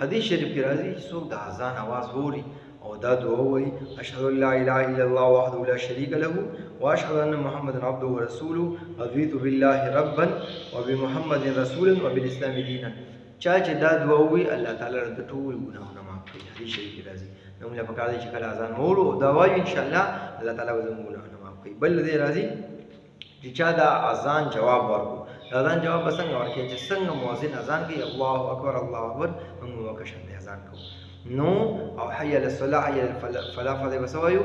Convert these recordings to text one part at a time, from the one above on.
حدیث شریف کې راځي چې څوک د اذان आवाज اوري او دا دعا وایي اشهد ان لا اله الا الله وحده لا شريك له واشهد ان محمدا عبده ورسوله رضيت بالله ربا وبمحمد رسولا وبالاسلام دينا. چا چې دا دعا وایي الله تعالی د ټول ګناهونه معاف کوي. حدیث شریف کې راځي. نو موږ په کار دي چې کله اذان مورو او دا وایو ان شاء الله الله تعالی به زموږ ګناهونه معاف کوي. بل دې راځي چې چا دا اذان جواب ورکړو. اذان جواب به څنګه ورکړي چې څنګه مؤذن اذان کوي الله اکبر موږ وکړو اذان کوو. نو او حي على الصلاه حي على الفلاح فدې وسوایو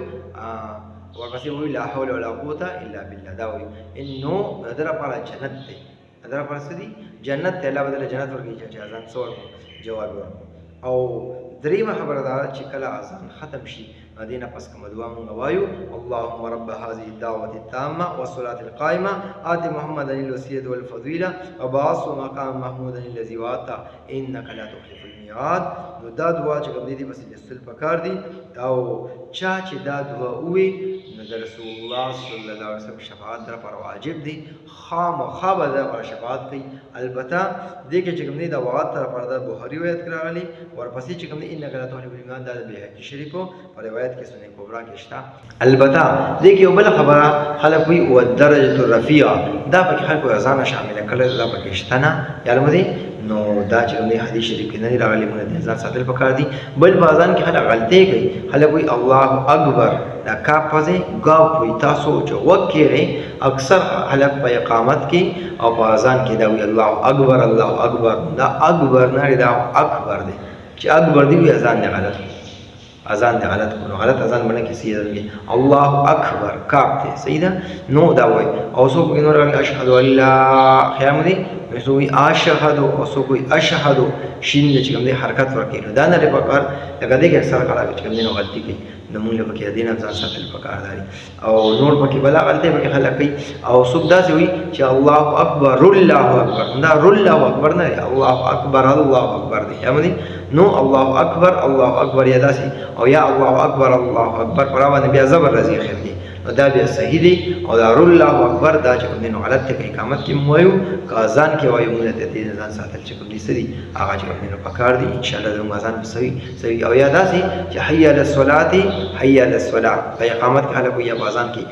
ورپسې وایو لا حول ولا قوه الا بالله. دا وایو انه در پر جنت دی، در پر سدي جنت ته الله بدل جنت ورکړي چې اذان څور جواب ورکړي. او دریمه خبره دا چې کله اذان ختم شي دینه پس کوم دعا مونږ وایو اللهم رب هذه الدعوه التامه والصلاه القائمه آت محمد الوسيله والفضيله وبعثه مقام محمود الذي وعدته انك لا تخلف الميعاد. نو دا دعا چې کوم دي بس لسل پکار دي او چا چې دا دعا وي نو د رسول الله صلی الله علیه وسلم شفاعت در پر واجب دي، خامخا به در پر شفاعت کوي. البته دې کې چې کوم دي دا وعد تر پر د بخاری روایت کراغلي ورپسې چې کوم دي انک لا تخلف الميعاد د بهقي شریفو په روایت کې سنن کبرا کې شته. البته دې کې یو بل خبره خلک وي او درجه الرفیع دا پکې خلکو اذان شامل کړل دا پکې شته نه یالم دي. نو دا چې کوم حدیث شریف کې نه راغلي موږ د اذان ساتل پکار دي. بل په اذان کې خلک غلطي کوي، خلک وي الله اکبر دا کا پځه غاو کوي تاسو چې وکړي اکثر خلک په اقامت کې او په اذان کې دا وي الله اکبر دا اکبر نه دا اکبر دی چې اکبر دی وي اذان نه غلط اذان نه غلط کړو غلط اذان باندې کې سیده دی الله اکبر کاپ ته سیده نو دا وای او سو کې نور اشهد ان لا خیام دی مسوي اشهد او سو کوئی اشهد شین چې کوم دی حرکت ورکړي دا نه لري پکار لکه دې کې اکثر کړه چې کوم دی نو غلطي کوي د مونږ په کې دین ځان ساتل پکار دی او نور پکې بلا غلطي پکې خلک کوي او سو دا وي چې الله اکبر دا الله اکبر نه الله اکبر دی هم دی نو الله اکبر یا داسي او یا الله اکبر پر باندې بیا زبر راځي خیر دی نو دا بیا صحیح دی او دا الله اکبر دا چې کوم دی نو غلط ته اقامت کې موایو کاذان کې وایو موږ ته دې ځان ساتل چې کوم دی سدي هغه چې کوم دی نو پکار دی ان شاء الله د اذان صحیح او یا داسي چې حي على الصلاه په اقامت کې حاله کوي یا اذان کې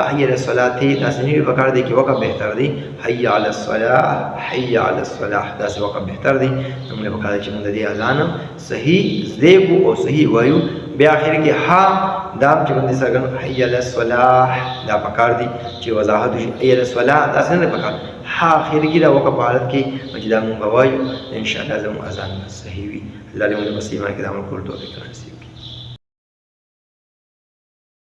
حي على الصلاه داسې نه پکار دی کې وقت بهتر دی حي على الصلاه داسې وقت بهتر دی نو موږ پکار دی چې موږ دې اذان صحیح زیګو او صحیح وایو بیا اخر کې ها دا چې باندې سرګن حي على الصلاه دا پکار دي چې وضاحت شي حي على الصلاه دا څنګه پکار ها اخر کې دا وقف حالت کې مجدا مونږ وایو ان شاء الله زموږ اذان صحیح وي الله دې موږ مسلمانانو کې د عمل کولو توفیق نصیب کړي.